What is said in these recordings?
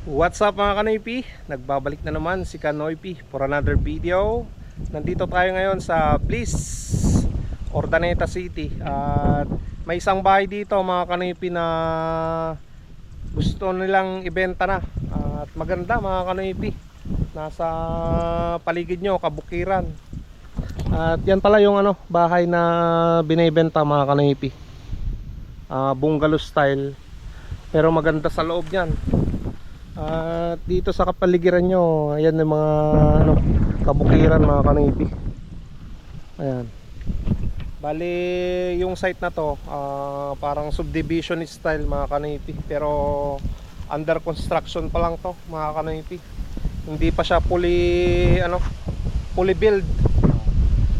What's up mga Kanoypi? Nagbabalik na naman si Kanoypi for another video. Nandito tayo ngayon sa Bliss, Urdaneta City. At may isang bahay dito mga Kanoypi na gusto nilang ibenta na. At maganda mga Kanoypi, nasa paligid nyo, kabukiran. At yan pala yung bahay na binibenta mga Kanoypi. Bungalow style, pero maganda sa loob niyan. At dito sa kapaligiran nyo, ayan yung mga kabukiran mga Kanoypi. Ayan. Bali yung site na to, parang subdivision style mga Kanoypi, pero under construction pa lang to mga Kanoypi. Hindi pa siya fully build,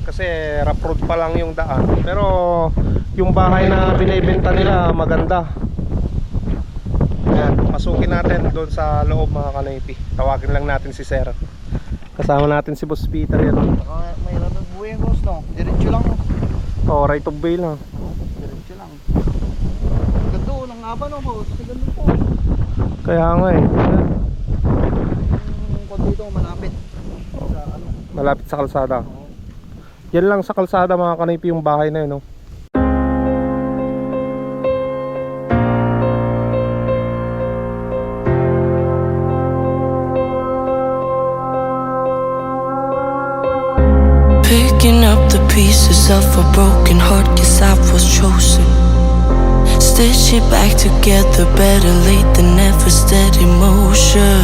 kasi rough road pa lang yung daan. Pero yung bahay na binibenta nila maganda. Ayan, pasukin natin doon sa loob mga Kanoypi. Tawagin lang natin si Sir. Kasama natin si Boss Peter yan. May ratag buhay yung boss, no? Diretso lang. Oh, right of way lang. Diretso lang. Ganda o, nang haba no boss? Ganda po. Kaya nga eh. Yung kung dito malapit sa Malapit sa kalsada. Yan lang sa kalsada mga Kanoypi yung bahay na yun, no? Picking up the pieces of a broken heart, guess I was chosen. Stitch it back together, better late than never, steady motion.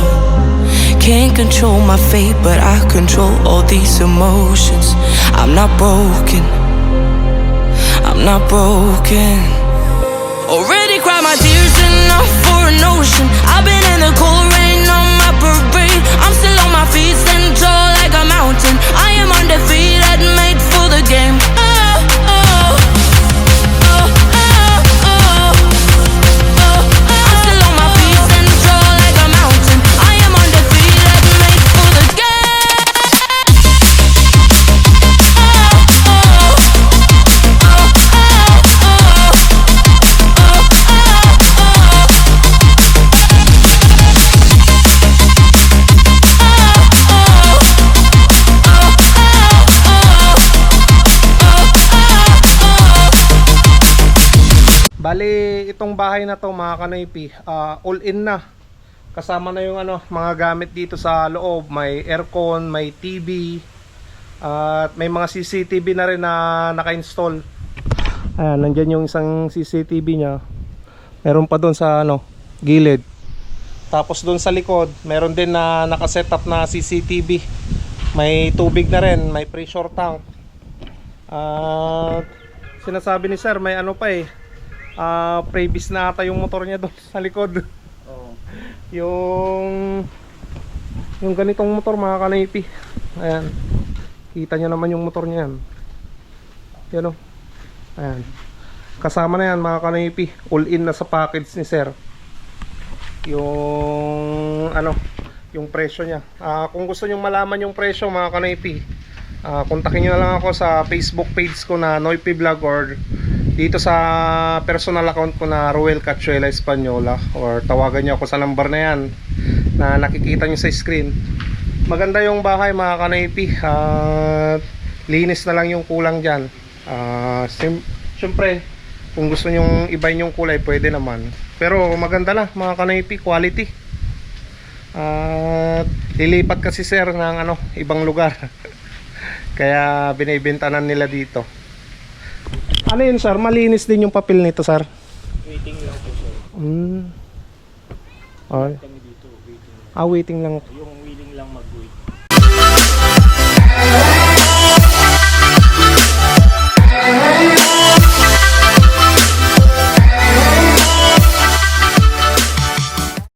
Can't control my fate, but I control all these emotions. I'm not broken, I'm not broken. Already cried my tears enough for an ocean. I've been in the cold rain on my parade. I'm still on my feet, stand tall like a mountain. I am undefeated, made for the game. Oh, oh, oh, oh, oh, oh. I'm still on my feet, stand tall like a mountain. I am undefeated, made for the game. Oh, oh, oh, oh, oh. Bali, itong bahay na to mga Kanoypi, all in na. Kasama na yung mga gamit dito sa loob. May aircon, may TV, at may mga CCTV na rin na naka-install. Ayan, nandyan yung isang CCTV nya. Meron pa doon sa gilid. Tapos doon sa likod, meron din na naka-setup na CCTV. May tubig na rin, may pressure tank. At sinasabi ni Sir, may previous na ata yung motor niya doon sa likod. Oo. Yung ganitong motor mga Kanoypi. Ayan. Kita nyo naman yung motor niya yan. Yan o. Ayan. Kasama na yan mga Kanoypi. All in na sa package ni Sir. Yung presyo niya. Kung gusto nyo malaman yung presyo mga Kanoypi, kontakin nyo na lang ako sa Facebook page ko na Noypi Vlog, or dito sa personal account ko na Ruel Cachuela Española, or tawagan nyo ako sa number na yan na nakikita nyo sa screen. Maganda yung bahay mga Kanoypi, linis na lang yung kulang dyan. Siyempre kung gusto nyong ibahin yung kulay pwede naman, pero maganda na mga Kanoypi, quality. Lilipat kasi Sir ng ibang lugar kaya binibentanan nila dito. Ano yun Sir? Malinis din yung papel nito Sir? Waiting lang po sir. Ay. Kami dito, waiting. Waiting lang. Yung